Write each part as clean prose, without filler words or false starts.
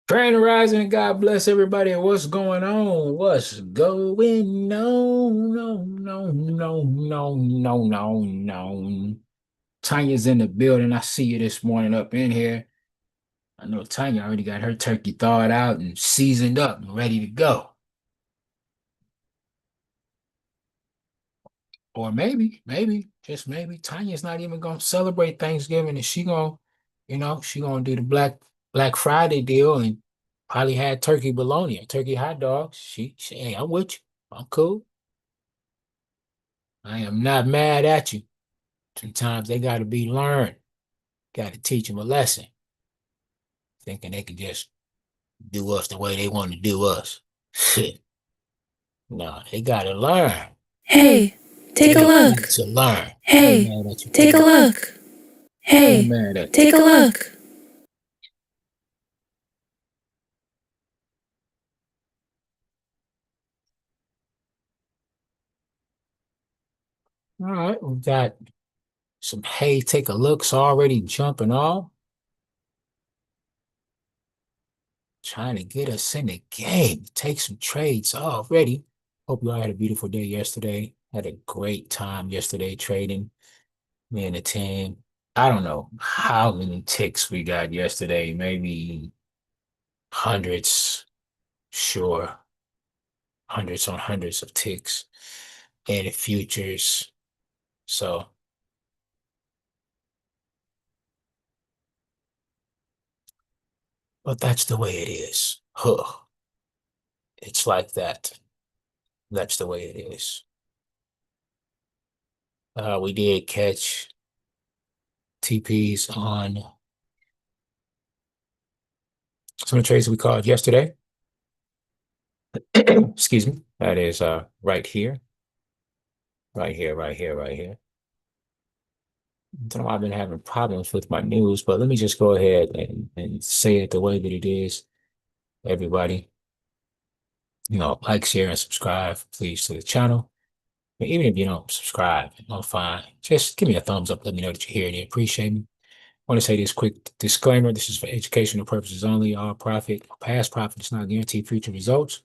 Grand Rising, and God bless everybody. What's going on? What's going on? No, no, no, no, no, no, no. Tanya's in the building. I see you this morning up in here. I know Tanya already got her turkey thawed out and seasoned up and ready to go. Or maybe, just maybe, Tanya's not even gonna celebrate Thanksgiving and she gonna do the Black Friday deal and probably had turkey bologna or turkey hot dogs. Hey, I'm with you. I'm cool. I am not mad at you. Sometimes they gotta be learned. Gotta teach them a lesson. Thinking they can just do us the way they want to do us. Shit. No, they gotta learn. Hey, take a They look. need to learn. I ain't Hey, mad at you. take a look. I ain't Hey, mad at you. take a look. All right, we got some hey, take a looks already jumping off, trying to get us in the game. Take some trades already. Hope you all had a beautiful day yesterday. Had a great time yesterday trading. Me and the team. I don't know how many ticks we got yesterday. Maybe hundreds, sure. Hundreds on hundreds of ticks and the futures. So, but that's the way it is. Huh. It's like that. That's the way it is. We did catch TPs on some of the trades we called yesterday. Excuse me. That is right here, right here, right here, right here. I don't know, I've been having problems with my news, but let me just go ahead and say it the way that it is. Everybody, like, share, and subscribe, please, to the channel. And even if you don't subscribe, I'm fine. Just give me a thumbs up. Let me know that you're here and you appreciate me. I want to say this quick disclaimer. This is for educational purposes only. All profit, past profit does not guarantee future results.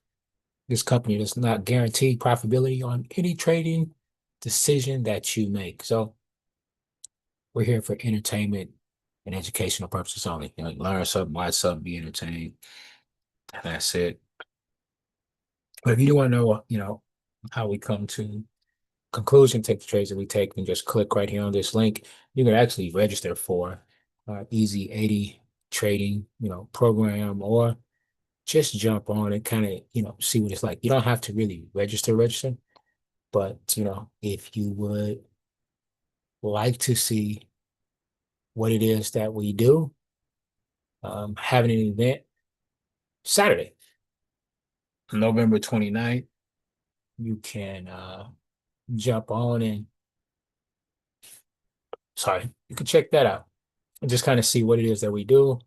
This company does not guarantee profitability on any trading decision that you make. So we're here for entertainment and educational purposes only. Learn something, watch something, be entertained. That's it. But if you do want to know, how we come to conclusion, take the trades that we take, and just click right here on this link. You can actually register for Easy 80 trading, program, or just jump on and kind of, see what it's like. You don't have to really register, but if you would like to see what it is that we do, having an event Saturday, November 29th, you can jump on and sorry, you can check that out and just kind of see what it is that we do.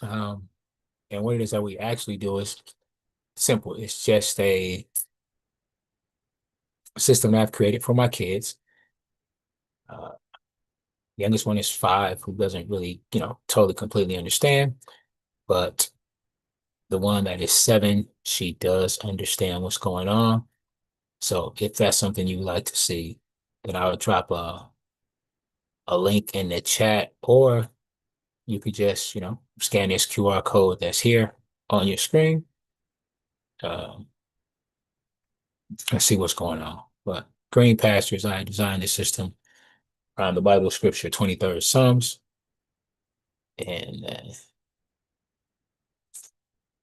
Um, and what it is that we actually do is simple. It's just a system that I've created for my kids. Uh, youngest one is 5, who doesn't really, totally completely understand. But the one that is 7, she does understand what's going on. So if that's something you would like to see, then I would drop a link in the chat, or you could just, scan this QR code that's here on your screen, um, and see what's going on. But Green Pastures, I designed the system around the Bible scripture 23rd Psalms, and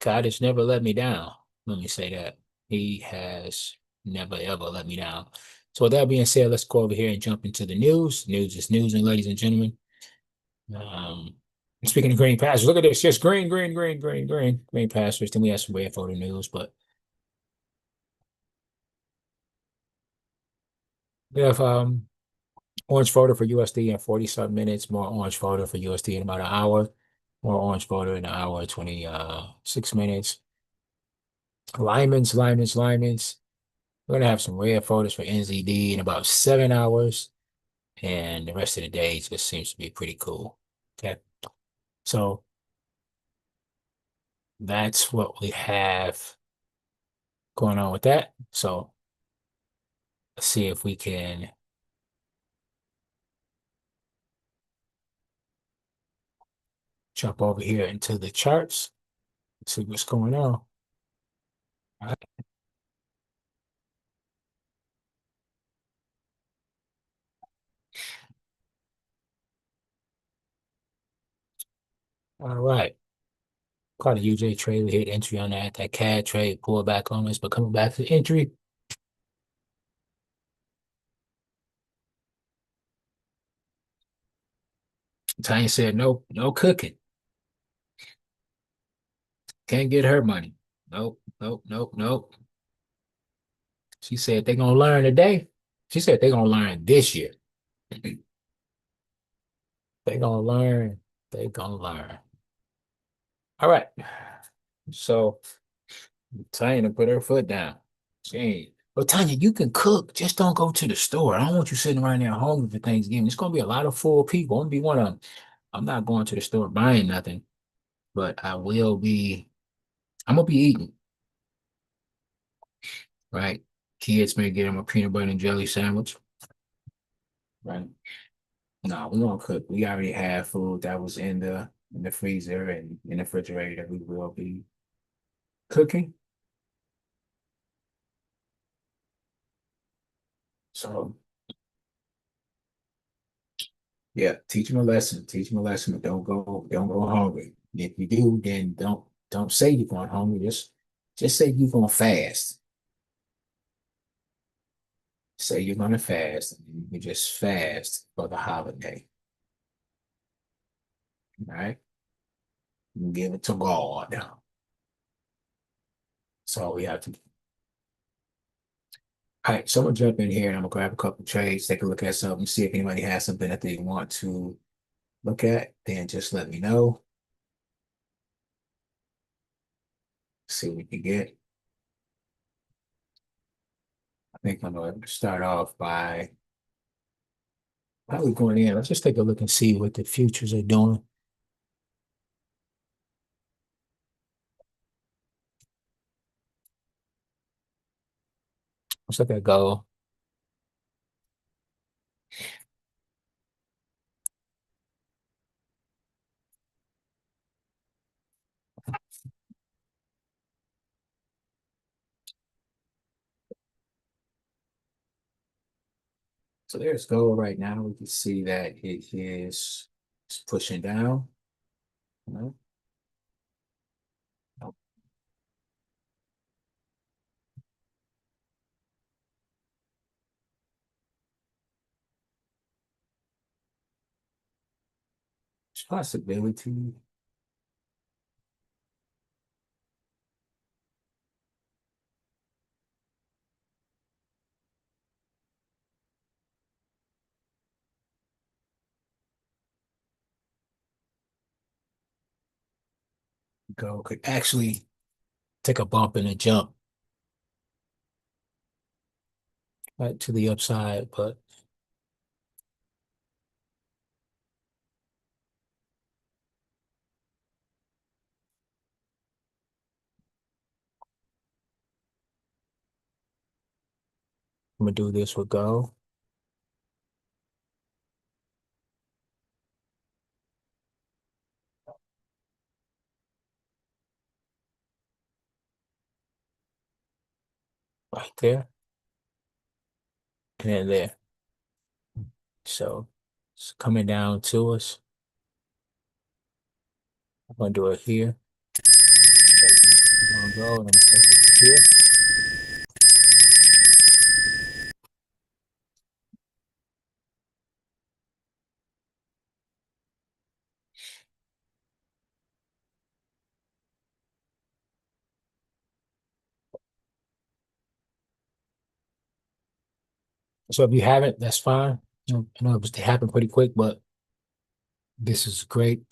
God has never let me down. Let me say that. He has never, ever let me down. So with that being said, let's go over here and jump into the news. News is news, and ladies and gentlemen, um, speaking of green pastures, look at this. Just green, green, green, green, green, green pastures. Then we have some red photo news, but we have orange photo for USD in 40-some minutes, more orange photo for USD in about an hour, more orange photo in an hour, 26 minutes. Linemen's. We're gonna have some red photos for NZD in about 7 hours, and the rest of the day just seems to be pretty cool. Okay, so that's what we have going on with that. So let's see if we can jump over here into the charts, see what's going on. All right. All right. Caught a UJ trade. We hit entry on that. That CAD trade pulled back on us, but coming back to entry. Tanya said, no, no cooking. Can't get her money. Nope, nope, nope, nope. She said they're gonna learn today. She said they're gonna learn this year. They're gonna learn. They're gonna learn. All right. So Tanya put her foot down. She ain't. Well, Tanya, you can cook. Just don't go to the store. I don't want you sitting around there hungry for Thanksgiving. It's gonna be a lot of full people. I'm gonna be one of them. I'm not going to the store buying nothing, but I will be. I'm gonna be eating. Right. Kids may get them a peanut butter and jelly sandwich. Right. No, we won't cook. We already have food that was in the freezer and in the refrigerator that we will be cooking. So yeah, teach them a lesson. Teach them a lesson, but don't go hungry. If you do, then don't say you're going hungry. Just say you're gonna fast. Say you're gonna fast. And you can just fast for the holiday. All right. You give it to God. That's all we have to do. All right, so I'm gonna jump in here and I'm gonna grab a couple trades, take a look at something, see if anybody has something that they want to look at. Then just let me know. See what we can get. I think I'm gonna start off by probably going in. Let's just take a look and see what the futures are doing. Let's look at gold. So there's gold right now. We can see that it is it's pushing down. You know? There's possibility. Gold could actually take a bump and a jump right to the upside, but I'm gonna do this with gold right there and then there. So it's coming down to us. I'm gonna do it here. I'm gonna go and I'm gonna take it to here. So if you haven't, that's fine. I know it was happened pretty quick, but this is great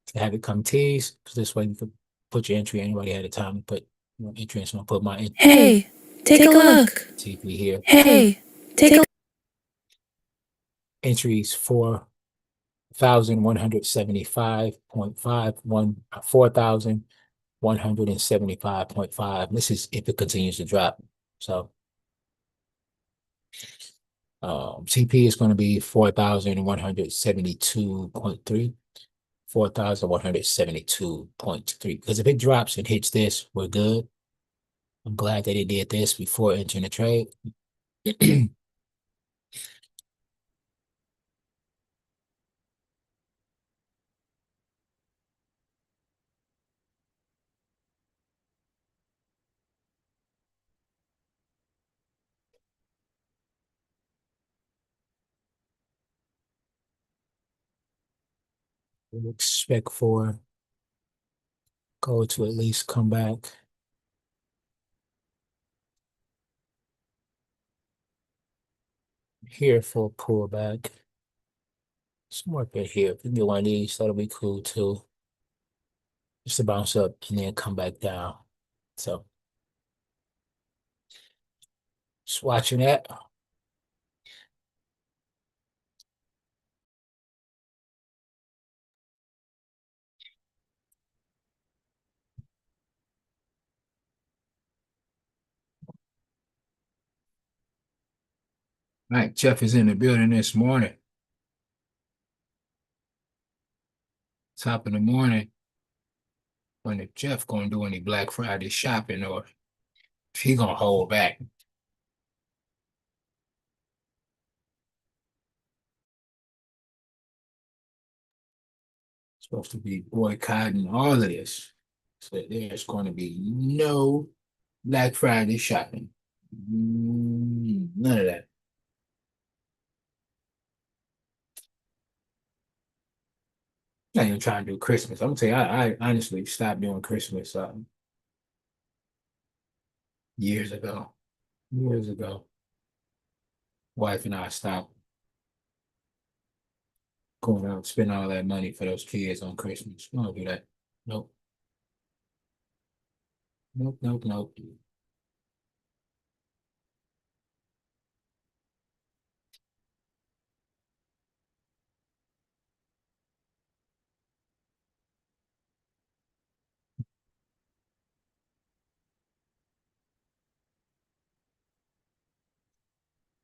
to have it come tease because this way you can put your entry anybody had a time to put entry in. So I'm gonna put my Hey, take a look. TP here. Hey, take a Entries 4,175.51 4,000 175.5. This is if it continues to drop. So CP is going to be 4,172.3, 4,172.3. Because if it drops and hits this, we're good. I'm glad that it did this before entering the trade. We expect for gold to at least come back. Here for a pullback. Somewhere up in here. If we can get one of these, that'll be cool too. Just to bounce up and then come back down. So just watching that. All right, Jeff is in the building this morning. Top of the morning. When if Jeff gonna do any Black Friday shopping or if he gonna hold back. Supposed to be boycotting all of this. So there's going to be no Black Friday shopping. None of that. I ain't even trying to do Christmas. I'm gonna tell you, I honestly stopped doing Christmas years ago. Years ago. Wife and I stopped going out and spending all that money for those kids on Christmas. We don't do that. Nope. Nope, nope, nope.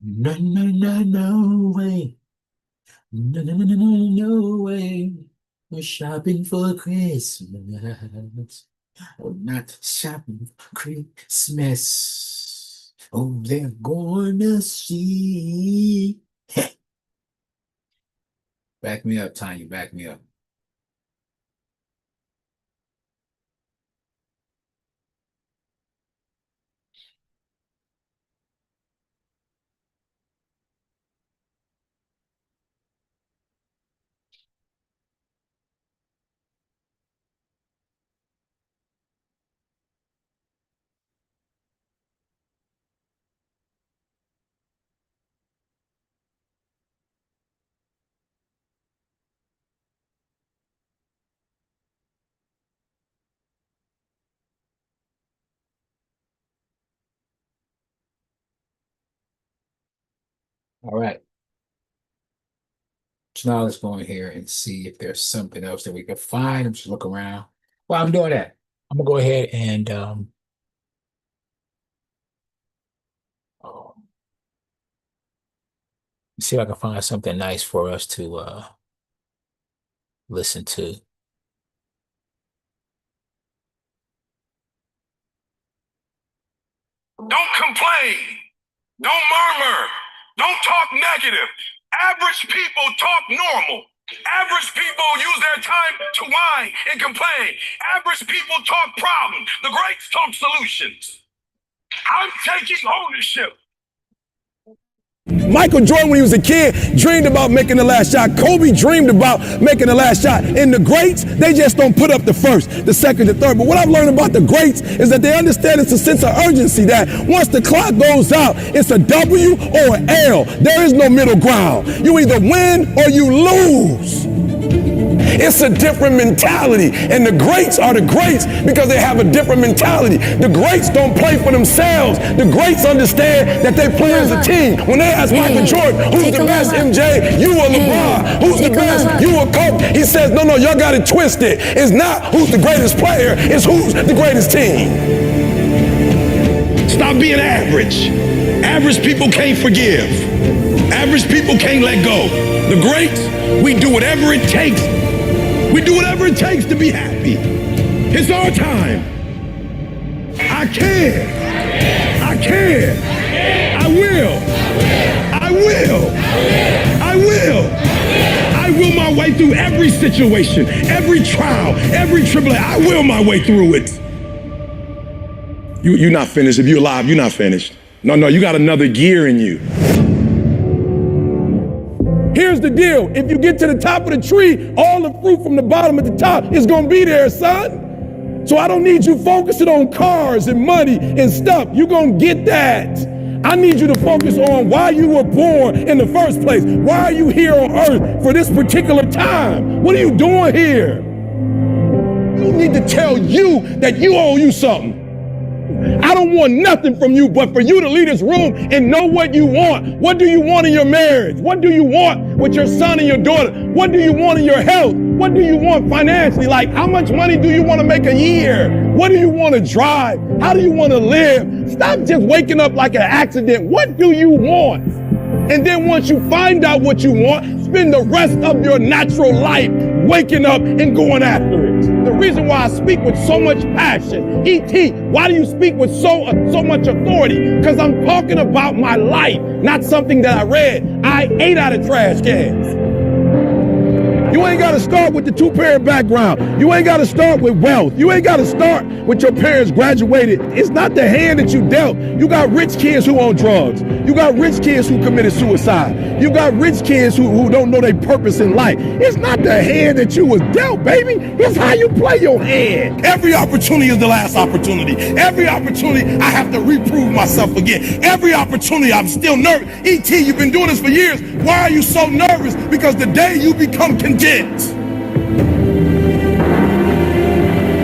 No, no, no, no way. No, no, no, no, no, no way. We're shopping for Christmas. We're not shopping for Christmas. Oh, they're gonna see. Back me up, Tanya. Back me up. All right. So now let's go in here and see if there's something else that we can find. I'm just look around. While I'm doing that, I'm gonna go ahead and um, see if I can find something nice for us to listen to. Don't complain. Don't murmur. Don't talk negative. Average people talk normal. Average people use their time to whine and complain. Average people talk problems. The greats talk solutions. I'm taking ownership. Michael Jordan, when he was a kid, dreamed about making the last shot. Kobe dreamed about making the last shot. And the greats, they just don't put up the first, the second, the third. But what I've learned about the greats is that they understand it's a sense of urgency that once the clock goes out, it's a W or an L. There is no middle ground. You either win or you lose. It's a different mentality. And the greats are the greats because they have a different mentality. The greats don't play for themselves. The greats understand that they play as a team. When they ask Michael Jordan, who's the best, MJ, you or LeBron? Who's the best, you or Kobe? He says, no, y'all got it twisted. It's not who's the greatest player, it's who's the greatest team. Stop being average. Average people can't forgive. Average people can't let go. The greats, we do whatever it takes. We do whatever it takes to be happy. It's our time. I can. I can. I will. I will. I will. I will my way through every situation, every trial, every tribulation. I will my way through it. You're not finished. If you're alive, you're not finished. No, you got another gear in you. Here's the deal. If you get to the top of the tree, all the fruit from the bottom at the top is going to be there, son. So I don't need you focusing on cars and money and stuff. You're going to get that. I need you to focus on why you were born in the first place. Why are you here on earth for this particular time? What are you doing here? You need to tell you that you owe you something. I don't want nothing from you but for you to leave this room and know what you want. What do you want in your marriage? What do you want with your son and your daughter? What do you want in your health? What do you want financially? Like, how much money do you want to make a year? What do you want to drive? How do you want to live? Stop just waking up like an accident. What do you want? And then once you find out what you want, spend the rest of your natural life waking up and going after it. The reason why I speak with so much passion, E.T., why do you speak with so much authority? Because I'm talking about my life, not something that I read. I ate out of trash cans. You ain't got to start with the two-parent background. You ain't got to start with wealth. You ain't got to start with your parents graduated. It's not the hand that you dealt. You got rich kids who own drugs. You got rich kids who committed suicide. You got rich kids who don't know their purpose in life. It's not the hand that you was dealt, baby. It's how you play your hand. Every opportunity is the last opportunity. Every opportunity, I have to reprove myself again. Every opportunity, I'm still nervous. E.T., you've been doing this for years. Why are you so nervous? Because the day you become content,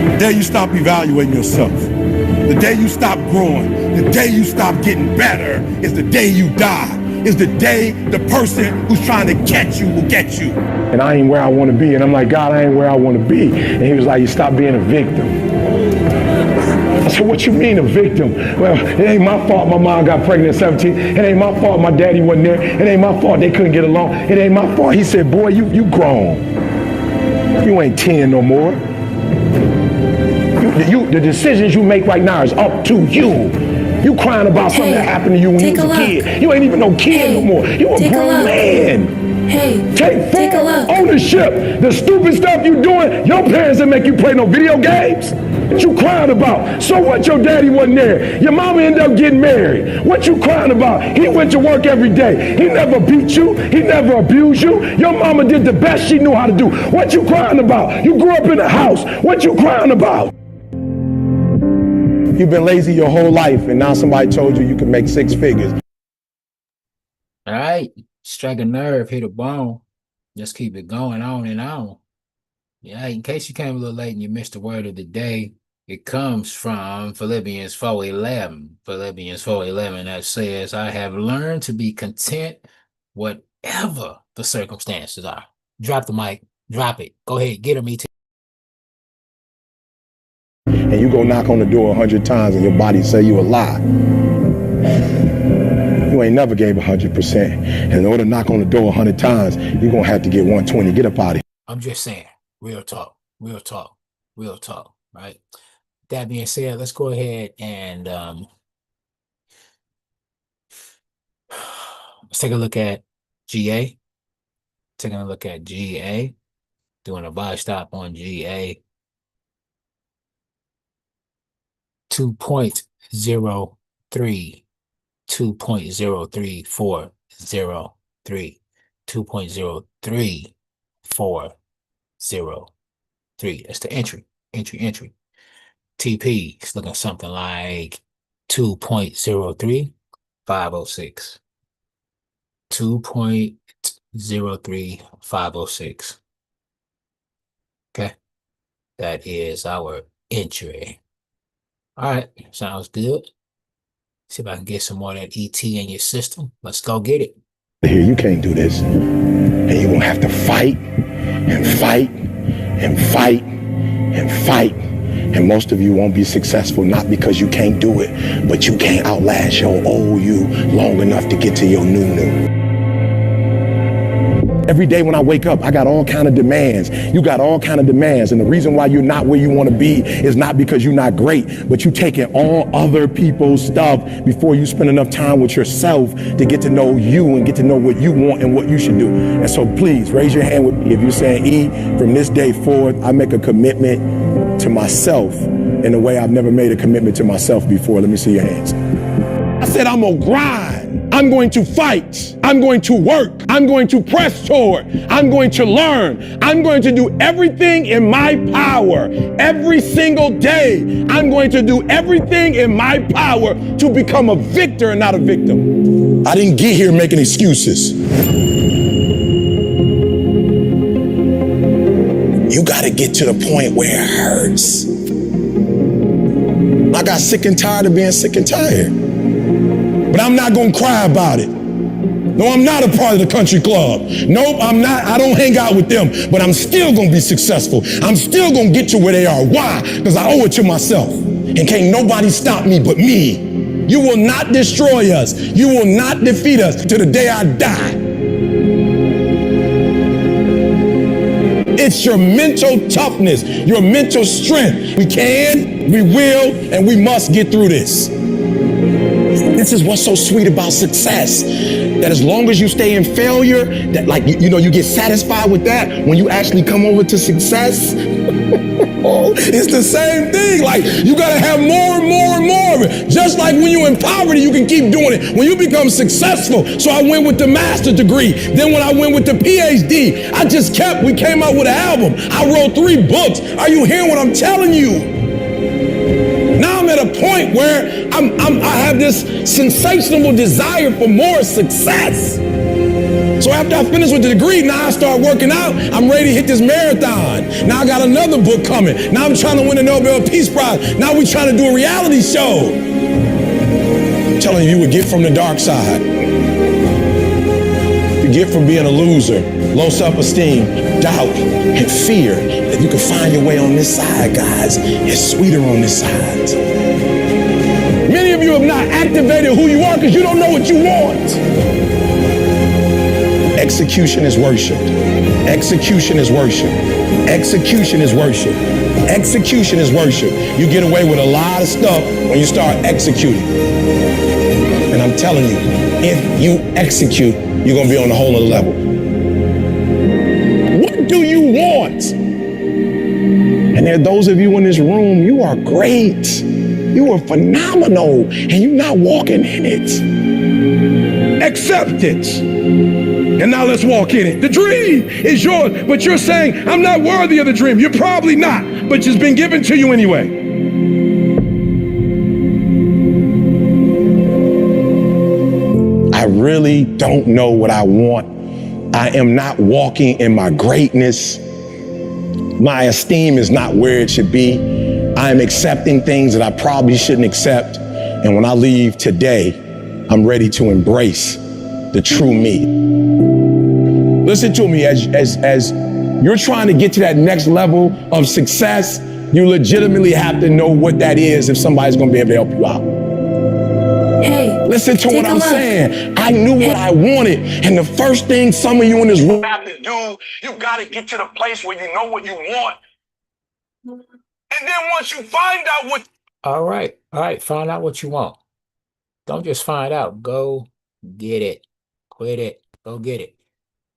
the day you stop evaluating yourself, the day you stop growing, the day you stop getting better is the day you die. Is the day the person who's trying to get you will get you. And I ain't where I want to be. And I'm like, God, I ain't where I want to be. And he was like, you stop being a victim. I said, what you mean a victim? Well, it ain't my fault my mom got pregnant at 17. It ain't my fault my daddy wasn't there. It ain't my fault they couldn't get along. It ain't my fault. He said, boy, you grown. You ain't 10 no more. The decisions you make right now is up to you. You crying about something that happened to you when you was a kid. You ain't even no kid no more. You a grown man. Take full ownership. The stupid stuff you doing, your parents didn't make you play no video games. What you crying about? So what, your daddy wasn't there? Your mama ended up getting married. What you crying about? He went to work every day. He never beat you. He never abused you. Your mama did the best she knew how to do. What you crying about? You grew up in a house. What you crying about? You've been lazy your whole life, and now somebody told you you can make 6 figures. All right, strike a nerve, hit a bone. Just keep it going on and on. Yeah, in case you came a little late and you missed the word of the day, it comes from Philippians 4:11. Philippians 4:11 that says, I have learned to be content whatever the circumstances are. Drop the mic, drop it. Go ahead, get him, E.T. And you go knock on the door 100 times and your body say you a lie. You ain't never gave 100%. And in order to knock on the door 100 times, you're going to have to get 120. Get up out of here. I'm just saying, real talk, right? That being said, let's go ahead and let's take a look at GA. Taking a look at GA, doing a buy stop on GA. 2.03, 2.03403, 2.03403. That's the entry. TP is looking something like 2.03506. 2.03506. That is our entry. All right, sounds good. See if I can get some more of that ET in your system. Let's go get it. Here, you can't do this. And you're gonna have to fight and fight and fight and fight. And most of you won't be successful, not because you can't do it, but you can't outlast your old you long enough to get to your new. Every day when I wake up, I got all kind of demands. You got all kind of demands. And the reason why you're not where you want to be is not because you're not great, but you taking all other people's stuff before you spend enough time with yourself to get to know you and get to know what you want and what you should do. And so please raise your hand with me if you're saying, E, from this day forward, I make a commitment to myself in a way I've never made a commitment to myself before. Let me see your hands. I said, I'm gonna grind. I'm going to fight. I'm going to work. I'm going to press toward. I'm going to learn. I'm going to do everything in my power every single day. I'm going to do everything in my power to become a victor and not a victim. I didn't get here making excuses. You got to get to the point where it hurts. I got sick and tired of being sick and tired. But I'm not going to cry about it. No, I'm not a part of the country club. Nope, I'm not. I don't hang out with them. But I'm still going to be successful. I'm still going to get to where they are. Why? Because I owe it to myself. And can't nobody stop me but me. You will not destroy us. You will not defeat us to the day I die. It's your mental toughness, your mental strength. We can, we will, and we must get through this. This is what's so sweet about success. That as long as you stay in failure, that like, you get satisfied with that. When you actually come over to success, it's the same thing. Like you gotta have more and more and more of it. Just like when you're in poverty, you can keep doing it. When you become successful. So I went with the master's degree. Then when I went with the PhD, we came out with an album. I wrote 3 books. Are you hearing what I'm telling you? Now I'm at a point where I have this sensational desire for more success. So after I finish with the degree, now I start working out. I'm ready to hit this marathon. Now I got another book coming. Now I'm trying to win a Nobel Peace Prize. Now we're trying to do a reality show. I'm telling you would get from the dark side. You get from being a loser, low self-esteem, doubt, and fear. That you can find your way on this side, guys. It's sweeter on this side. Many of you have not activated who you are because you don't know what you want. Execution is worship. Execution is worship. Execution is worship. Execution is worship. You get away with a lot of stuff when you start executing. And I'm telling you, if you execute, you're going to be on a whole other level. What do you want? And there are those of you in this room, you are great. You are phenomenal, and you're not walking in it. Accept it. And now let's walk in it. The dream is yours, but you're saying, I'm not worthy of the dream. You're probably not, but it's been given to you anyway. I really don't know what I want. I am not walking in my greatness. My esteem is not where it should be. I am accepting things that I probably shouldn't accept. And when I leave today, I'm ready to embrace the true me. Listen to me, as you're trying to get to that next level of success, you legitimately have to know what that is if somebody's gonna be able to help you out. Hey, listen to what I'm saying. I knew what I wanted. And the first thing some of you in this room have to do, you gotta get to the place where you know what you want. And then once you find out what... All right, find out what you want. Don't just find out. Go get it. Quit it. Go get it.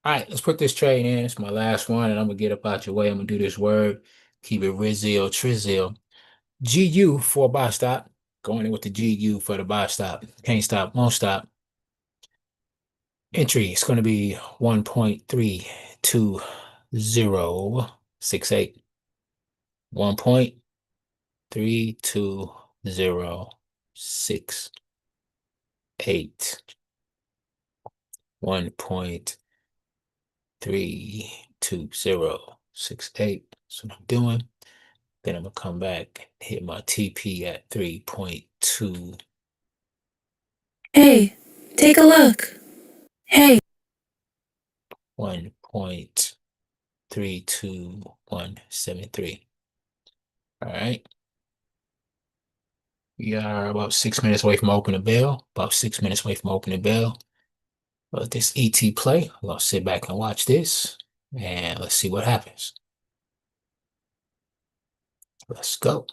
All right, let's put this trade in. It's my last one, and I'm going to get up out your way. I'm going to do this word. Keep it Rizil, Trizil. GU for a buy stop. Going in with the GU for the buy stop. Can't stop, won't stop. Entry is going to be 1.32068. 1.32068. 1.32068. That's what I'm doing. Then I'm gonna come back, hit my TP at 3.2. Hey, take a look. Hey. 1.32173. All right. We are about 6 minutes away from opening the bell. About 6 minutes away from opening the bell. Let this ET play. I'll sit back and watch this, and let's see what happens. Let's go.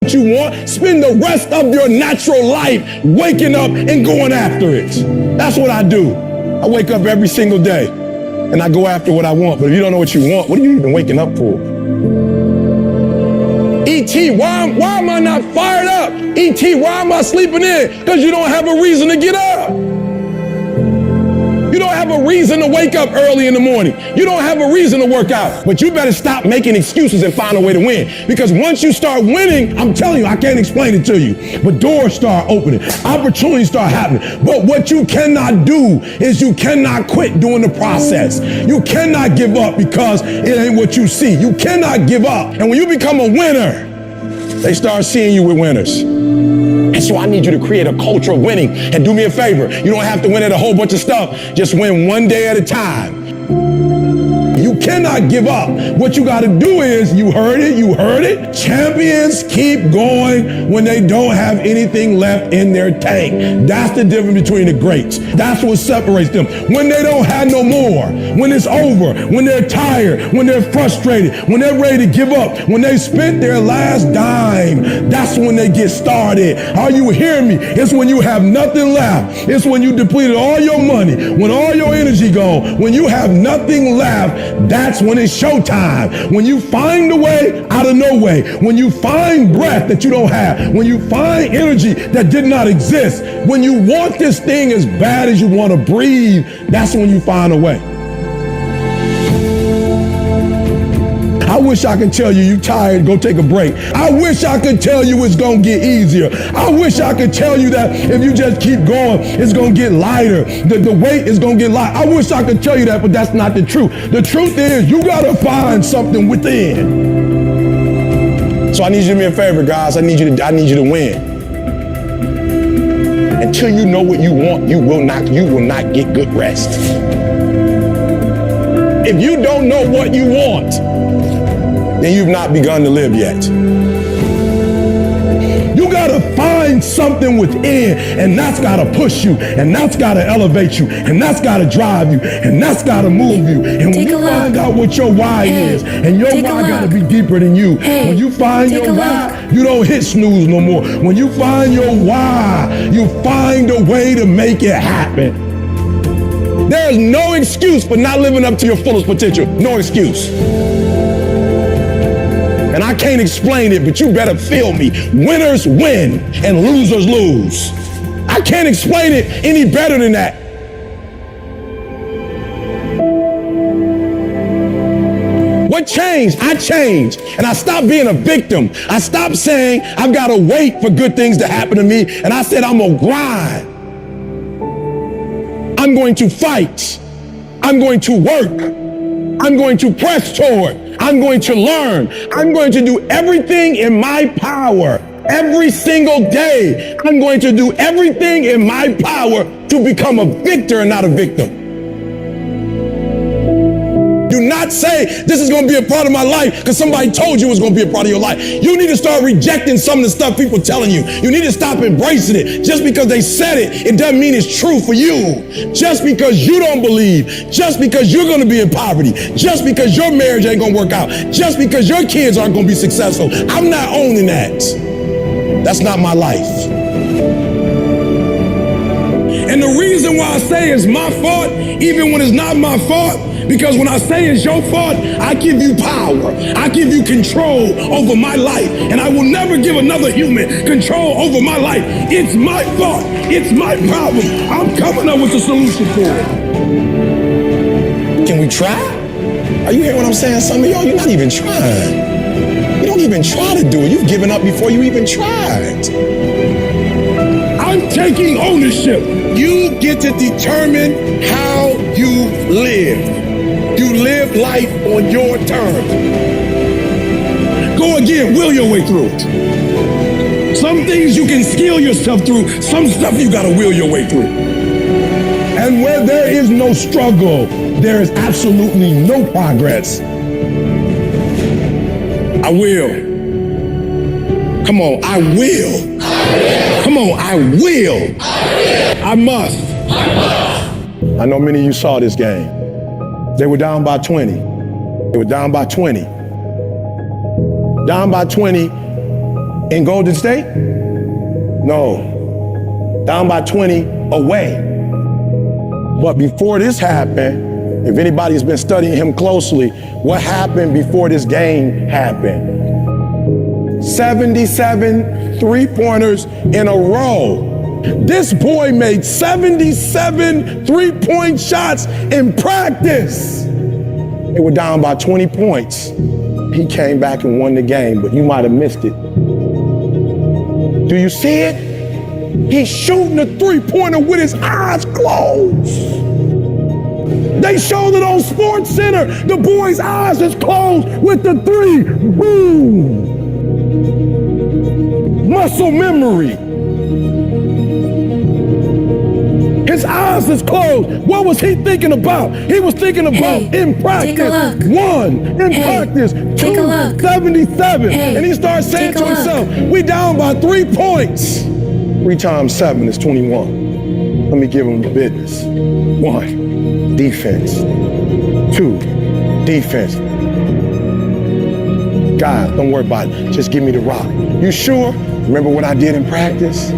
You want, spend the rest of your natural life waking up and going after it. That's what I do. I wake up every single day and I go after what I want. But if you don't know what you want, what are you even waking up for? E.T., why am I not fired up? E.T., why am I sleeping in? Because you don't have a reason to get up. You don't have a reason to wake up early in the morning. You don't have a reason to work out. But you better stop making excuses and find a way to win. Because once you start winning, I'm telling you, I can't explain it to you, but doors start opening, opportunities start happening. But what you cannot do is you cannot quit doing the process. You cannot give up because it ain't what you see. You cannot give up. And when you become a winner, they start seeing you with winners. And so I need you to create a culture of winning. And do me a favor, you don't have to win at a whole bunch of stuff. Just win one day at a time. You cannot give up. What you got to do is, you heard it. Champions keep going when they don't have anything left in their tank. That's the difference between the greats. That's what separates them. When they don't have no more, when it's over, when they're tired, when they're frustrated, when they're ready to give up, when they spent their last dime, that's when they get started. Are you hearing me? It's when you have nothing left. It's when you depleted all your money, when all your energy gone, when you have nothing left. That's when it's showtime. When you find a way out of no way. When you find breath that you don't have. When you find energy that did not exist. When you want this thing as bad as you want to breathe, that's when you find a way. I wish I could tell you you're tired, go take a break. I wish I could tell you it's going to get easier. I wish I could tell you that if you just keep going, it's going to get lighter. The weight is going to get light. I wish I could tell you that, but that's not the truth. The truth is you got to find something within. So I need you to do me a favor, guys. I need you to win. Until you know what you want, you will not get good rest. If you don't know what you want, then you've not begun to live yet. You gotta find something within, and that's gotta push you, and that's gotta elevate you, and that's gotta drive you, and that's gotta move you. And when you find out what your why is, and your why gotta be deeper than you. When you find your why, you don't hit snooze no more. When you find your why, you find a way to make it happen. There is no excuse for not living up to your fullest potential. No excuse. And I can't explain it, but you better feel me. Winners win and losers lose. I can't explain it any better than that. What changed? I changed. And I stopped being a victim. I stopped saying I've got to wait for good things to happen to me. And I said, I'm going to grind. I'm going to fight. I'm going to work. I'm going to press toward. I'm going to learn. I'm going to do everything in my power. Every single day, I'm going to do everything in my power to become a victor and not a victim. Do not say this is going to be a part of my life because somebody told you it was going to be a part of your life. You need to start rejecting some of the stuff people telling you. You need to stop embracing it. Just because they said it, it doesn't mean it's true for you. Just because you don't believe, just because you're going to be in poverty, just because your marriage ain't going to work out, just because your kids aren't going to be successful, I'm not owning that. That's not my life. And the reason why I say it's my fault, even when it's not my fault, because when I say it's your fault, I give you power. I give you control over my life. And I will never give another human control over my life. It's my fault. It's my problem. I'm coming up with a solution for it. Can we try? Are you hearing what I'm saying? Some of y'all, you're not even trying. You don't even try to do it. You've given up before you even tried. I'm I'm taking ownership. You get to determine how you live. You live life on your terms. Go again, will your way through it. Some things you can skill yourself through, some stuff you gotta will your way through. And where there is no struggle, there is absolutely no progress. I will. Come on, I will. Come on, I will. I must. I know many of you saw this game. They were down by 20. They were down by 20. Down by 20 in Golden State? No. Down by 20 away. But before this happened, if anybody's been studying him closely, what happened before this game happened? 77 three-pointers in a row. This boy made 77 three-point shots in practice. They were down by 20 points. He came back and won the game, but you might have missed it. Do you see it? He's shooting a three-pointer with his eyes closed. They showed it on Sports Center. The boy's eyes is closed with the three. Boom. Muscle memory. His eyes is closed. What was he thinking about? He was thinking about in practice. One, in practice. Two, 77. And he started saying to himself, we down by 3 points. 3 times 7 is 21. Let me give him the business. 1, defense. 2, defense. God, don't worry about it. Just give me the rock. You sure? Remember what I did in practice?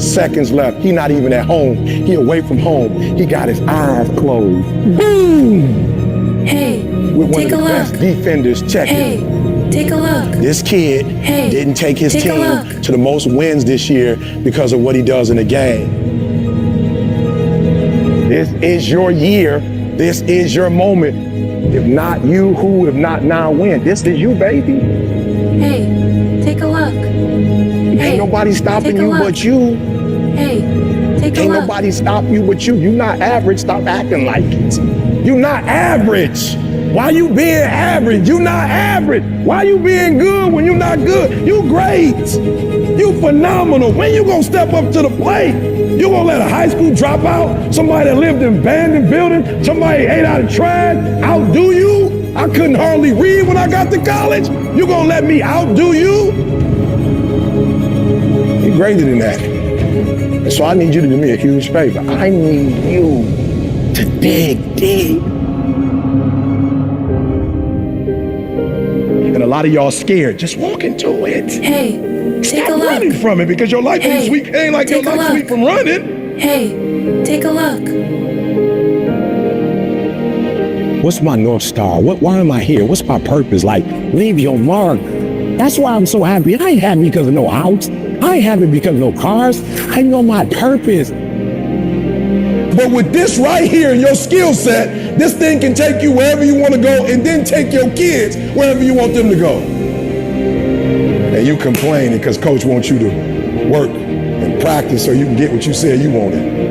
Seconds left. He not even at home. He away from home. He got his eyes closed. Boom! Hey, with one take of the a best look. defenders checking. Hey, take a look. This kid didn't take his take a team look. to the most wins this year because of what he does in the game. This is your year. This is your moment. If not you, who? If not now, when? This is you, baby. Hey, take a look. Ain't nobody stopping you but you. Hey, take a Ain't look. nobody stop you but you. You not average. Stop acting like it. You not average. Why you being average? You not average. Why you being good when you not good? You great. You phenomenal. When you gonna step up to the plate? You gonna let a high school dropout, somebody that lived in abandoned building, somebody ate out of trash, outdo you? I couldn't hardly read when I got to college. You gonna let me outdo you? You're greater than that. And so I need you to do me a huge favor. I need you to dig deep. And a lot of y'all scared. Just walk into it. Hey, take Stop a look. running from it because your life ain't sweet. Ain't like your take a life look. sweet from running. Hey, take a look. What's my North Star? Why am I here? What's my purpose? Like, leave your mark. That's why I'm so happy. I ain't happy because of no house. I ain't happy because of no cars. I know my purpose. But with this right here, your skill set, this thing can take you wherever you want to go and then take your kids wherever you want them to go. And you complaining because coach wants you to work and practice so you can get what you said you wanted.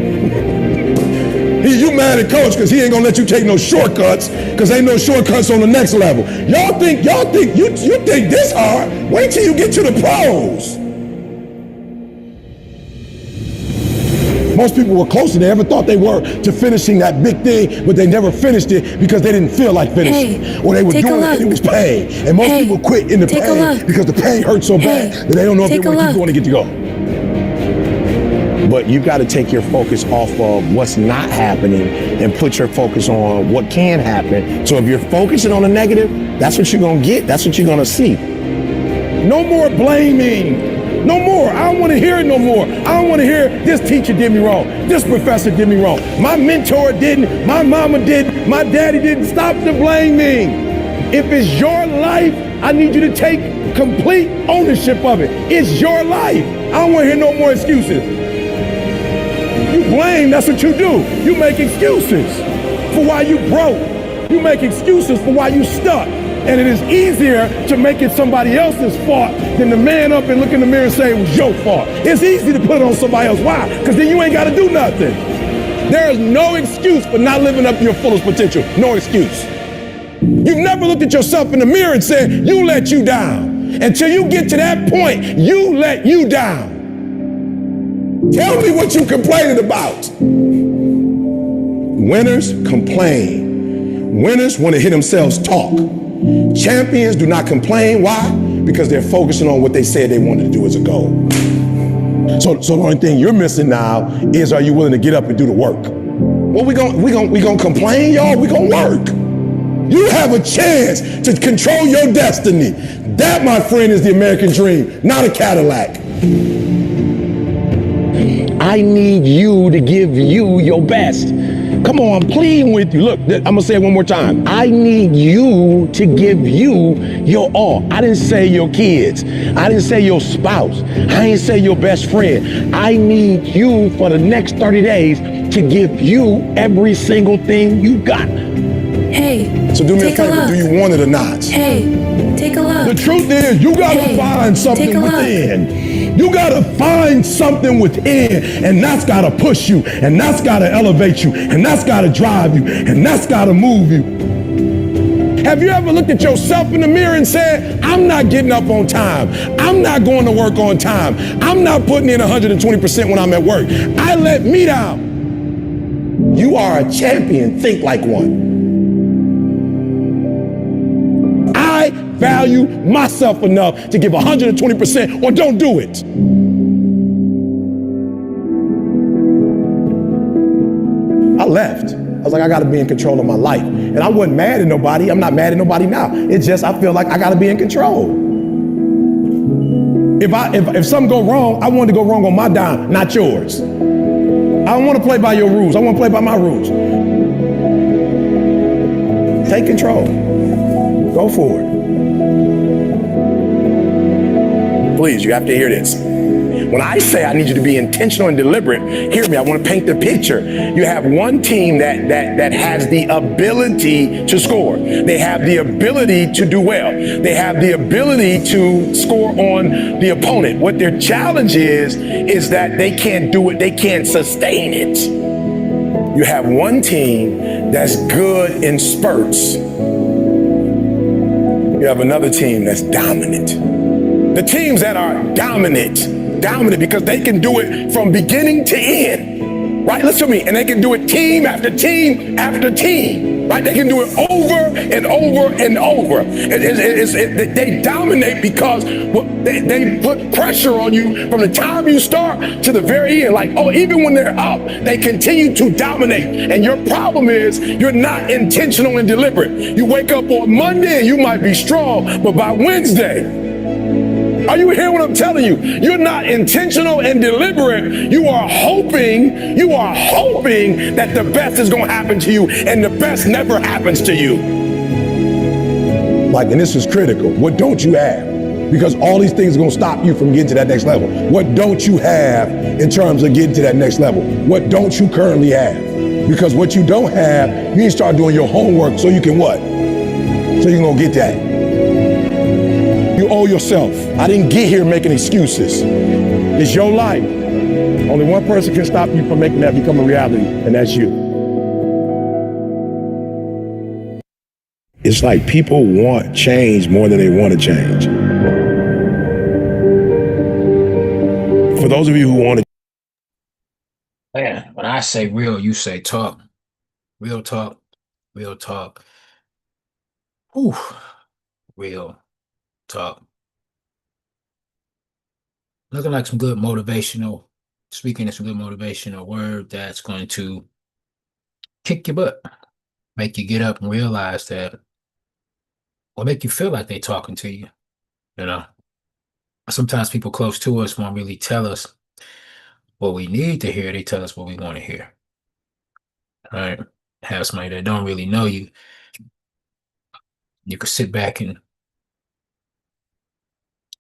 You mad at coach because he ain't gonna let you take no shortcuts because ain't no shortcuts on the next level. You think this hard? Wait till you get to the pros. Most people were closer than they ever thought they were to finishing that big thing, but they never finished it because they didn't feel like finishing it. Or they were doing it and it was pain. And most people quit in the pain because the pain hurt so bad that they don't know if they want to keep going to get to go. But you got to take your focus off of what's not happening and put your focus on what can happen. So if you're focusing on the negative, that's what you're going to get. That's what you're going to see. No more blaming. No more. I don't want to hear it no more. I don't want to hear this teacher did me wrong. This professor did me wrong. My mentor didn't. My mama didn't. My daddy didn't. Stop the blaming. If it's your life, I need you to take complete ownership of it. It's your life. I don't want to hear no more excuses. You blame, that's what you do. You make excuses for why you broke. You make excuses for why you stuck. And it is easier to make it somebody else's fault than to man up and look in the mirror and say it was your fault. It's easy to put it on somebody else. Why? Because then you ain't got to do nothing. There is no excuse for not living up to your fullest potential. No excuse. You've never looked at yourself in the mirror and said, you let you down. Until you get to that point, you let you down. Tell me what you complaining about. Winners complain. Winners want to hear themselves talk. Champions do not complain. Why? Because they're focusing on what they said they wanted to do as a goal. So the only thing you're missing now is, are you willing to get up and do the work? Well, we gonna complain, y'all. We gonna work. You have a chance to control your destiny. That, my friend, is the American dream, not a Cadillac. I need you to give you your best. Come on, I'm pleading with you. Look, I'm gonna say it one more time. I need you to give you your all. I didn't say your kids. I didn't say your spouse. I didn't say your best friend. I need you for the next 30 days to give you every single thing you got. Hey, So do me a take a favor, look. do you want it or not? Hey, take a look. The truth is, you gotta Hey, find take something a look. within. You gotta find something within, and that's gotta push you, and that's gotta elevate you, and that's gotta drive you, and that's gotta move you. Have you ever looked at yourself in the mirror and said, I'm not getting up on time. I'm not going to work on time. I'm not putting in 120% when I'm at work. I let me down. You are a champion. Think like one. I value myself enough to give 120% or don't do it. I left. I was like, I gotta be in control of my life. And I wasn't mad at nobody. I'm not mad at nobody now. It's just I feel like I gotta be in control. If something go wrong, I want to go wrong on my dime, not yours. I don't want to play by your rules. I want to play by my rules. Take control. Go for it. Please, you have to hear this. When I say I need you to be intentional and deliberate, hear me, I want to paint the picture. You have one team that has the ability to score. They have the ability to do well. They have the ability to score on the opponent. What their challenge is that they can't do it, they can't sustain it. You have one team that's good in spurts. You have another team that's dominant. The teams that are dominant because they can do it from beginning to end, right? Listen to me. And they can do it team after team after team, right? They can do it over and over and over. They dominate because they put pressure on you from the time you start to the very end. Like, oh, even when they're up, they continue to dominate. And your problem is you're not intentional and deliberate. You wake up on Monday and you might be strong, but by Wednesday, are you hearing what I'm telling you? You're not intentional and deliberate. You are hoping that the best is going to happen to you, and the best never happens to you. Like, and this is critical. What don't you have? Because all these things are going to stop you from getting to that next level. What don't you have in terms of getting to that next level? What don't you currently have? Because what you don't have, you need to start doing your homework so you can what? So you can go get that. You owe yourself. I didn't get here making excuses. It's your life. Only one person can stop you from making that become a reality, and that's you. It's like people want change more than they want to change. For those of you who want to. Man, when I say real, you say talk. Real talk. Real talk. Ooh, real talk. Looking like some good motivational, speaking of some good motivational word that's going to kick your butt, make you get up and realize that, or make you feel like they're talking to you. You know, sometimes people close to us won't really tell us what we need to hear. They tell us what we want to hear. All right. Have somebody that don't really know you. You could sit back and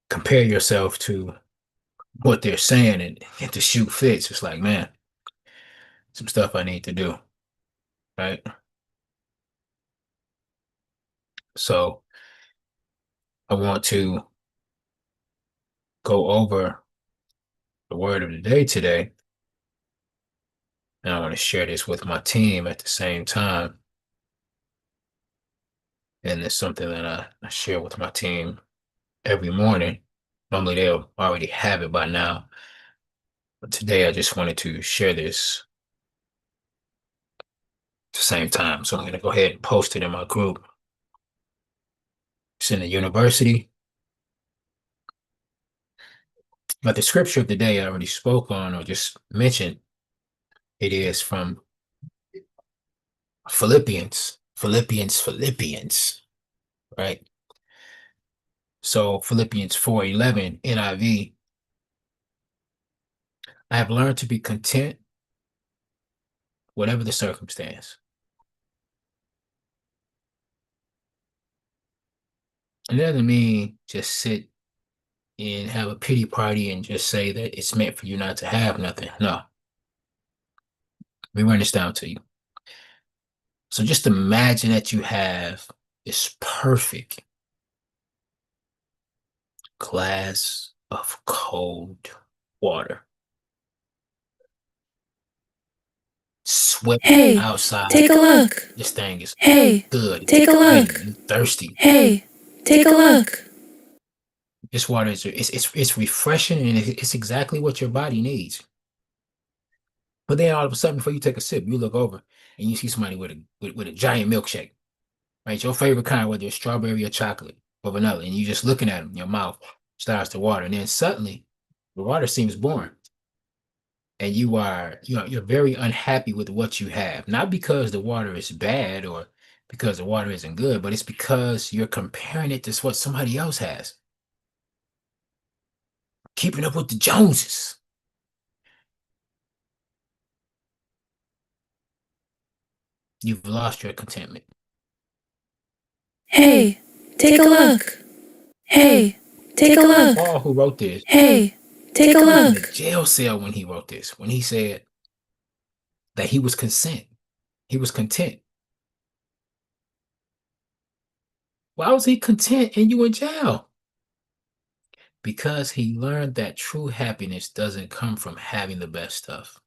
compare yourself to what they're saying, and if the shoe fits, it's like, man, some stuff I need to do. Right. So I want to go over the word of the day today, and I want to share this with my team at the same time. And it's something that I share with my team every morning. Normally, they'll already have it by now. But today, I just wanted to share this at the same time. So I'm going to go ahead and post it in my group. It's in the university. But the scripture of the day I already spoke on or just mentioned. It is from Philippians, right? So Philippians 4:11 NIV. I have learned to be content, whatever the circumstance. It doesn't mean just sit and have a pity party and just say that it's meant for you not to have nothing. No. Let me run this down to you. So just imagine that you have this perfect glass of cold water. Sweat Hey, outside. take a look. This thing is Hey, good. take a look. You thirsty. Hey, take a look. This water is it's refreshing and it's exactly what your body needs. But then all of a sudden, before you take a sip, you look over and you see somebody with a giant milkshake, right? Your favorite kind, whether it's strawberry or chocolate or vanilla, and you just looking at them, your mouth starts to water, and then suddenly the water seems boring, and you're very unhappy with what you have, not because the water is bad or because the water isn't good, but it's because you're comparing it to what somebody else has, keeping up with the Joneses. You've lost your contentment. Hey, take a look. Hey, take a look. Paul, who wrote this, Hey, take a he was in a look. jail cell when he wrote this, when he said that he was content. He was content. Why was he content and you in jail? Because he learned that true happiness doesn't come from having the best stuff.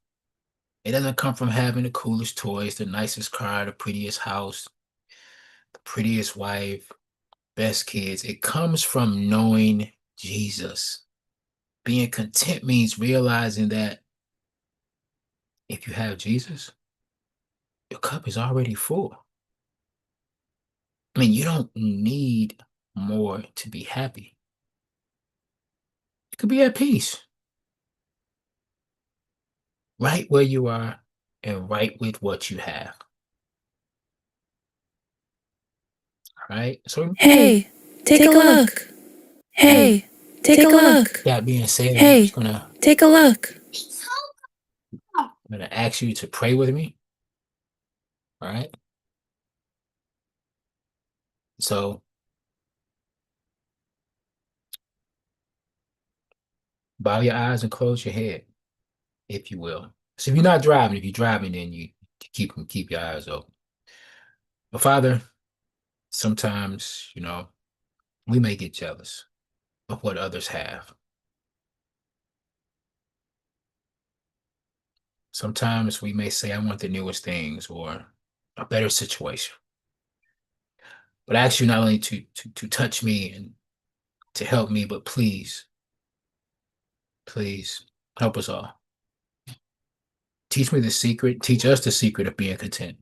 It doesn't come from having the coolest toys, the nicest car, the prettiest house, the prettiest wife, best kids. It comes from knowing Jesus. Being content means realizing that if you have Jesus, your cup is already full. I mean, you don't need more to be happy. You could be at peace right where you are and right with what you have. All right. So, Hey, take a look. Hey, take a look. that being said, Hey, take a look. I'm gonna ask you to pray with me. All right. So, bow your eyes and close your head, if you will. So, if you're not driving, if you're driving, then you keep your eyes open. But Father, sometimes we may get jealous of what others have. Sometimes we may say, I want the newest things or a better situation. But I ask you not only to touch me and to help me, but please, please help us all. Teach me the secret, teach us the secret of being content.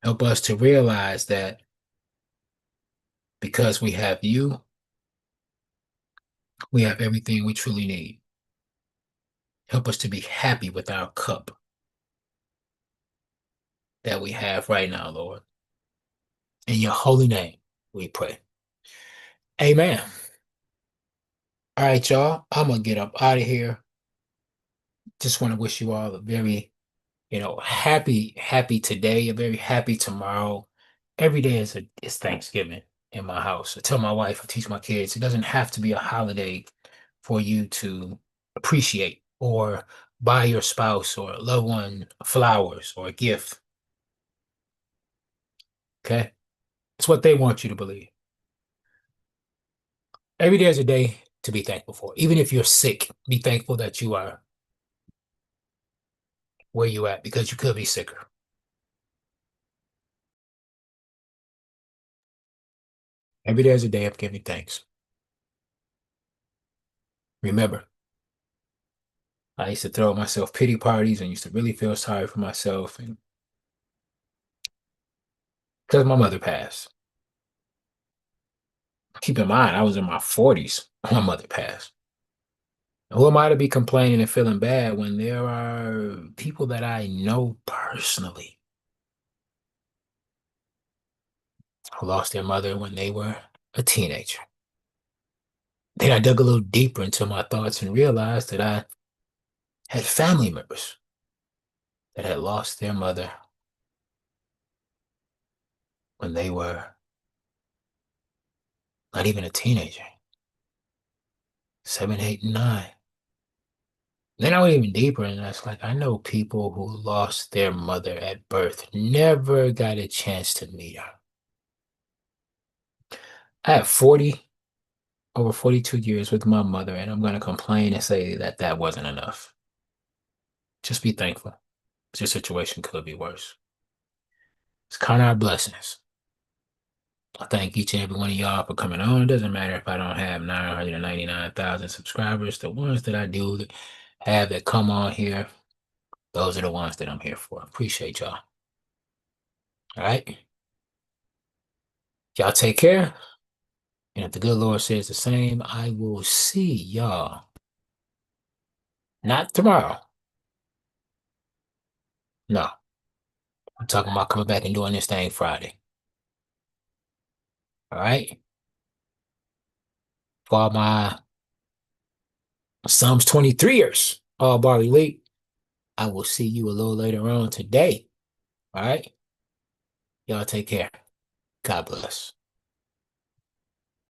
Help us to realize that because we have you, we have everything we truly need. Help us to be happy with our cup that we have right now, Lord. In your holy name, we pray. Amen. All right, y'all. I'm going to get up out of here. Just want to wish you all a very, happy today, a very happy tomorrow. Every day is Thanksgiving in my house. I tell my wife, I teach my kids, it doesn't have to be a holiday for you to appreciate or buy your spouse or a loved one flowers or a gift. Okay? It's what they want you to believe. Every day is a day to be thankful for. Even if you're sick, be thankful that you are where you at because you could be sicker. Every day is a day of giving thanks. Remember, I used to throw myself pity parties and used to really feel sorry for myself and because my mother passed. Keep in mind, I was in my 40s when my mother passed. Who am I to be complaining and feeling bad when there are people that I know personally who lost their mother when they were a teenager? Then I dug a little deeper into my thoughts and realized that I had family members that had lost their mother when they were not even a teenager, 7, 8, and 9. Then I went even deeper, and that's like I know people who lost their mother at birth, never got a chance to meet her. I have over 42 years with my mother, and I'm going to complain and say that that wasn't enough. Just be thankful. Your situation could be worse. It's kind of our blessings. I thank each and every one of y'all for coming on. It doesn't matter if I don't have 999,000 subscribers. The ones that I do have that come on here, those are the ones that I'm here for. Appreciate y'all. All right. Y'all take care. And if the good Lord says the same, I will see y'all. Not tomorrow. No. I'm talking about coming back and doing this thing Friday. All right. For all my Psalms 23ers, Allbar Elite, I will see you a little later on today. All right. Y'all take care. God bless.